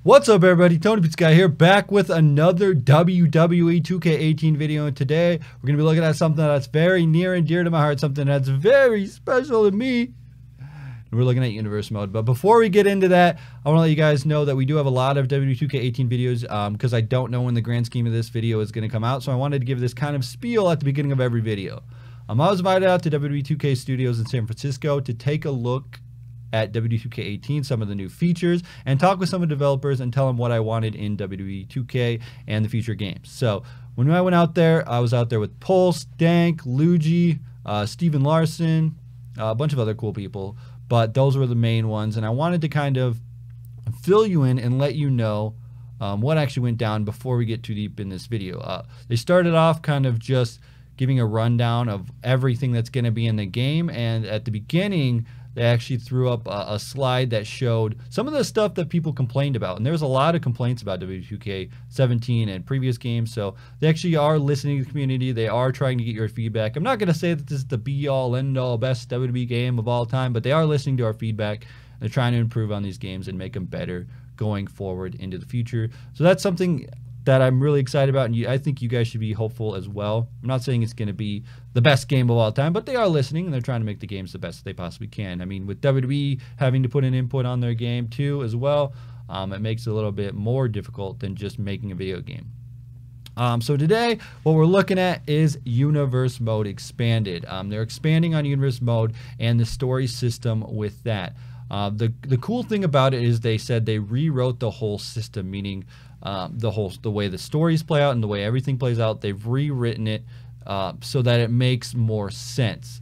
What's up, everybody? TonyPizzaGuy here, back with another WWE 2K18 video. And today we're going to be looking at something that's very near and dear to my heart, something that's very special to me. And we're looking at universe mode. But before we get into that, I want to let you guys know that we do have a lot of WWE 2K18 videos because I don't know when the grand scheme of this video is going to come out. So I wanted to give this kind of spiel at the beginning of every video. I was invited out to WWE 2K Studios in San Francisco to take a look at WWE 2K18, some of the new features, and talk with some of the developers and tell them what I wanted in WWE 2K and the future games. So when I went out there, I was out there with Pulse, Dank, Luigi, Steven Larson, a bunch of other cool people, but those were the main ones. And I wanted to kind of fill you in and let you know what actually went down before we get too deep in this video. They started off kind of just giving a rundown of everything that's going to be in the game, and at the beginning they actually threw up a slide that showed some of the stuff that people complained about. And there was a lot of complaints about WWE 2K17 and previous games. So they actually are listening to the community. They are trying to get your feedback. I'm not going to say that this is the be-all, end-all, best WWE game of all time, but they are listening to our feedback. They're trying to improve on these games and make them better going forward into the future. So that's something that I'm really excited about, and I think you guys should be hopeful as well. I'm not saying it's going to be the best game of all time, but they are listening and they're trying to make the games the best they possibly can. I mean, with WWE having to put an input on their game too as well, it makes it a little bit more difficult than just making a video game. So today, what we're looking at is Universe Mode Expanded. They're expanding on Universe Mode and the story system with that. The cool thing about it is they said they rewrote the whole system, meaning the way the stories play out and the way everything plays out. They've rewritten it so that it makes more sense.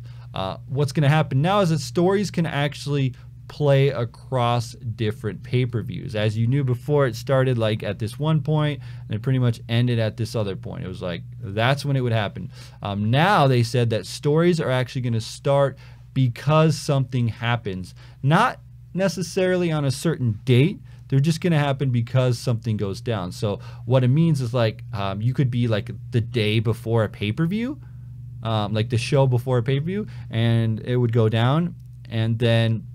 What's going to happen now is that stories can actually play across different pay-per-views. As you knew before, it started like at this one point and it pretty much ended at this other point. It was like that's when it would happen. Now they said that stories are actually going to start because something happens, not necessarily on a certain date. They're just going to happen because something goes down. So what it means is like you could be like the day before a pay-per-view, like the show before a pay-per-view, and it would go down, and then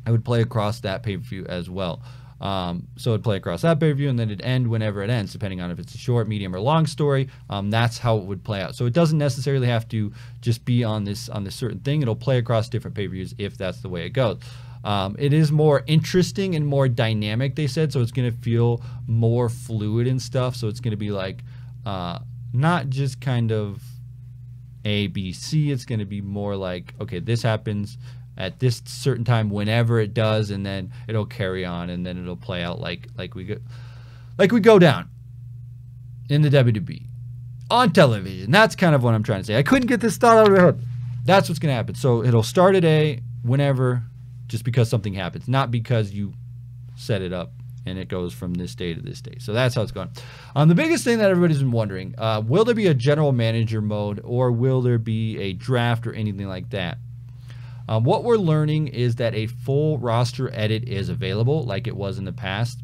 it would play across that pay-per-view as well. So it'd play across that pay-per-view, and then it'd end whenever it ends, depending on if it's a short, medium, or long story. That's how it would play out. So it doesn't necessarily have to just be on this certain thing. It'll play across different pay-per-views if that's the way it goes. It is more interesting and more dynamic, they said, so it's going to feel more fluid and stuff. So it's going to be like not just kind of A, B, C. It's going to be more like, okay, this happens at this certain time whenever it does, and then it'll carry on, and then it'll play out like we go down in the WWE on television. That's kind of what I'm trying to say. I couldn't get this thought out of my head. That's what's going to happen. So it'll start at A whenever, just because something happens, not because you set it up and it goes from this day to this day. So that's how it's going. The biggest thing that everybody's been wondering, will there be a general manager mode, or will there be a draft or anything like that? What we're learning is that a full roster edit is available like it was in the past,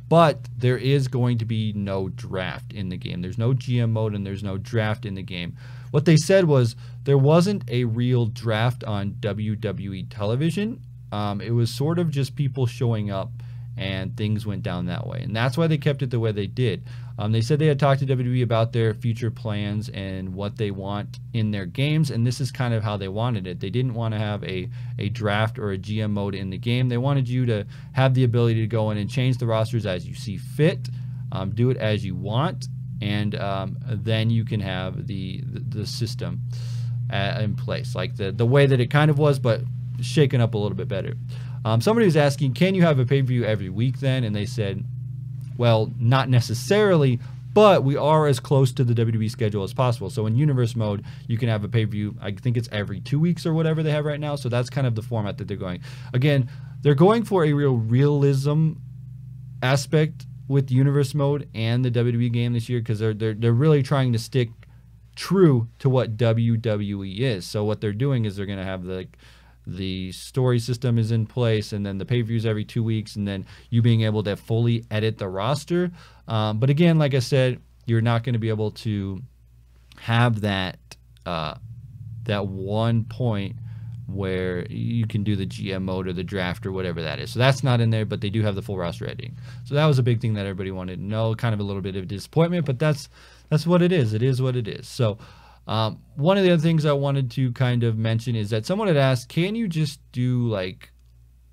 but there is going to be no draft in the game. There's no GM mode and there's no draft in the game. What they said was there wasn't a real draft on WWE television. It was sort of just people showing up and things went down that way. And that's why they kept it the way they did. They said they had talked to WWE about their future plans and what they want in their games, and this is kind of how they wanted it. They didn't want to have a draft or a GM mode in the game. They wanted you to have the ability to go in and change the rosters as you see fit, do it as you want, and then you can have the system in place, like the way that it kind of was, but shaken up a little bit better. Somebody was asking, can you have a pay-per-view every week then? And they said, well, not necessarily, but we are as close to the WWE schedule as possible. So in Universe Mode, you can have a pay-per-view, I think it's every 2 weeks or whatever they have right now. So that's kind of the format that they're going. Again, they're going for a real realism aspect with Universe Mode and the WWE game this year, because they're really trying to stick true to what WWE is. So what they're doing is they're going to have the story system is in place, and then the pay-per-views every 2 weeks, and then you being able to fully edit the roster. But again, like I said, you're not going to be able to have that one point where you can do the GM mode or the draft or whatever that is. So that's not in there, but they do have the full roster editing. So that was a big thing that everybody wanted to know. Kind of a little bit of disappointment, but that's what it is. It is what it is. So one of the other things I wanted to kind of mention is that someone had asked, can you just do like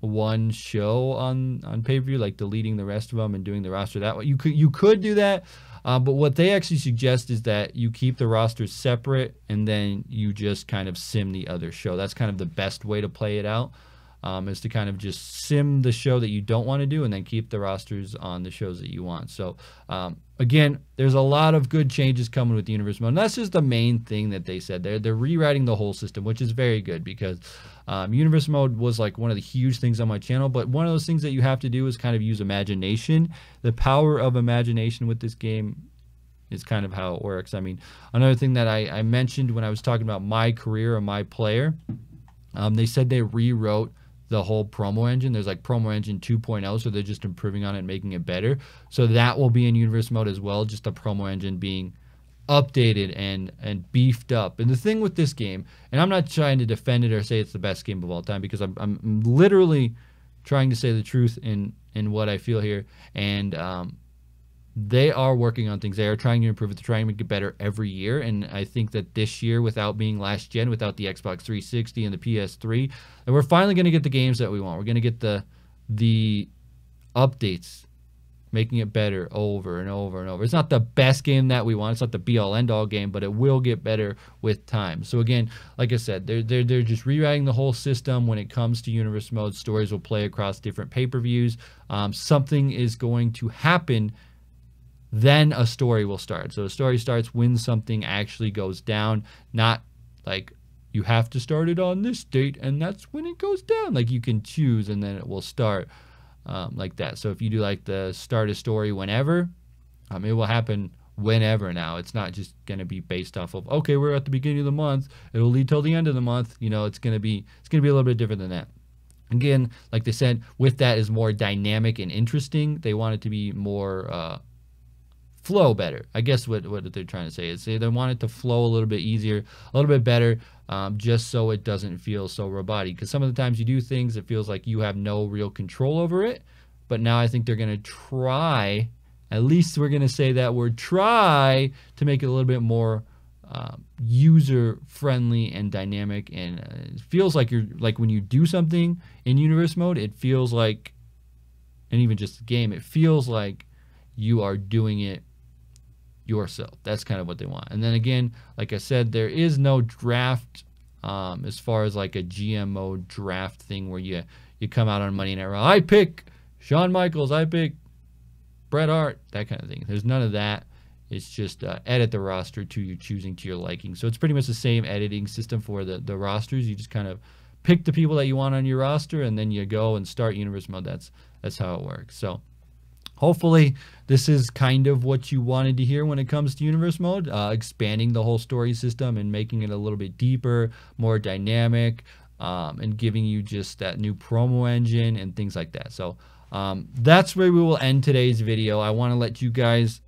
one show on pay-per-view, like deleting the rest of them and doing the roster that way? You could do that. But what they actually suggest is that you keep the rosters separate and then you just kind of sim the other show. That's kind of the best way to play it out, is to kind of just sim the show that you don't want to do and then keep the rosters on the shows that you want. So, again, there's a lot of good changes coming with the Universe Mode. And that's just the main thing that they said. They're rewriting the whole system, which is very good because Universe Mode was like one of the huge things on my channel. But one of those things that you have to do is kind of use imagination. The power of imagination with this game is kind of how it works. I mean, another thing that I mentioned when I was talking about my career or my player, they said they rewrote the whole promo engine. There's like promo engine 2.0, so they're just improving on it and making it better. So that will be in Universe Mode as well, just the promo engine being updated and beefed up. And the thing with this game, and I'm not trying to defend it or say it's the best game of all time, because I'm literally trying to say the truth in what I feel here. And they are working on things. They are trying to improve it. They're trying to make it better every year. And I think that this year, without being last gen, without the Xbox 360 and the PS3, that we're finally going to get the games that we want. We're going to get the updates, making it better over and over and over. It's not the best game that we want. It's not the be-all, end-all game, but it will get better with time. So again, like I said, they're just rewriting the whole system when it comes to Universe Mode. Stories will play across different pay-per-views. Something is going to happen, then a story will start. So a story starts when something actually goes down, not like you have to start it on this date and that's when it goes down. Like you can choose and then it will start like that. So if you do like the start a story whenever, it will happen whenever now. It's not just going to be based off of, okay, we're at the beginning of the month, it'll lead till the end of the month. You know, it's going to be a little bit different than that. Again, like they said, with that is more dynamic and interesting. They want it to be more flow better. I guess what they're trying to say is they want it to flow a little bit easier, a little bit better, just so it doesn't feel so robotic. Because some of the times you do things, it feels like you have no real control over it. But now I think they're going to try, at least we're going to say that word, try to make it a little bit more user friendly and dynamic. And it feels like you're like when you do something in Universe Mode, it feels like, and even just the game, it feels like you are doing it yourself. That's kind of what they want. And then again, like I said, there is no draft as far as like a GMO draft thing where you come out on Monday Night Raw, I pick Shawn Michaels, I pick Bret Hart, that kind of thing. There's none of that. It's just edit the roster to your choosing, to your liking. So it's pretty much the same editing system for the rosters. You just kind of pick the people that you want on your roster and then you go and start Universe Mode. That's how it works. So hopefully this is kind of what you wanted to hear when it comes to Universe Mode, expanding the whole story system and making it a little bit deeper, more dynamic, and giving you just that new promo engine and things like that. So that's where we will end today's video. I want to let you guys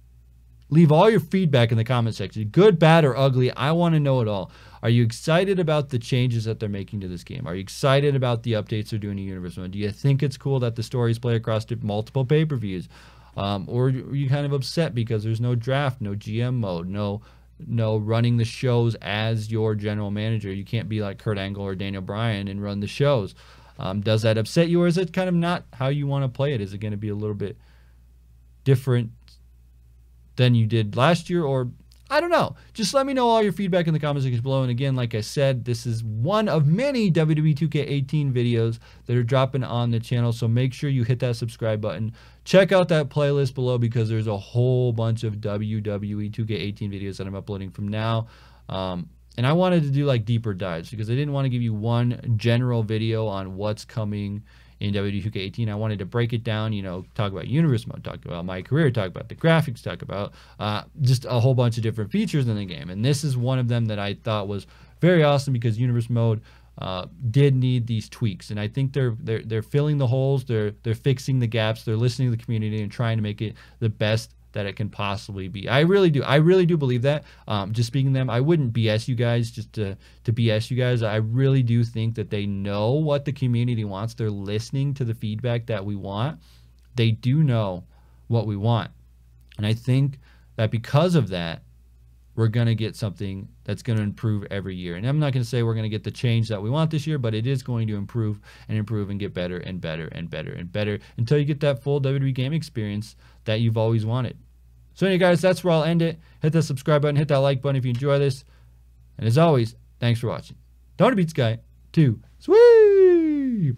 leave all your feedback in the comment section. Good, bad, or ugly. I want to know it all. Are you excited about the changes that they're making to this game? Are you excited about the updates they're doing to Universe Mode? Do you think it's cool that the stories play across multiple pay-per-views? Or are you kind of upset because there's no draft, no GM mode, no running the shows as your general manager? You can't be like Kurt Angle or Daniel Bryan and run the shows. Does that upset you, or is it kind of not how you want to play it? Is it going to be a little bit different than you did last year, or I don't know. Just let me know all your feedback in the comment section below. And again, like I said, this is one of many WWE 2K18 videos that are dropping on the channel. So make sure you hit that subscribe button. Check out that playlist below because there's a whole bunch of WWE 2K18 videos that I'm uploading from now. And I wanted to do like deeper dives because I didn't want to give you one general video on what's coming in WWE 2K18. I wanted to break it down, you know, talk about Universe Mode, talk about my career, talk about the graphics, talk about just a whole bunch of different features in the game. And this is one of them that I thought was very awesome because Universe Mode did need these tweaks. And I think they're filling the holes, they're fixing the gaps, they're listening to the community and trying to make it the best that it can possibly be. I really do. I really do believe that. Just speaking to them, I wouldn't BS you guys just to BS you guys. I really do think that they know what the community wants. They're listening to the feedback that we want. They do know what we want. And I think that because of that, we're going to get something that's going to improve every year. And I'm not going to say we're going to get the change that we want this year, but it is going to improve and get better and better and better and better until you get that full WWE game experience that you've always wanted. So anyway, guys, that's where I'll end it. Hit that subscribe button, hit that like button if you enjoy this. And as always, thanks for watching. TonyPizzaGuy 2. Sweet!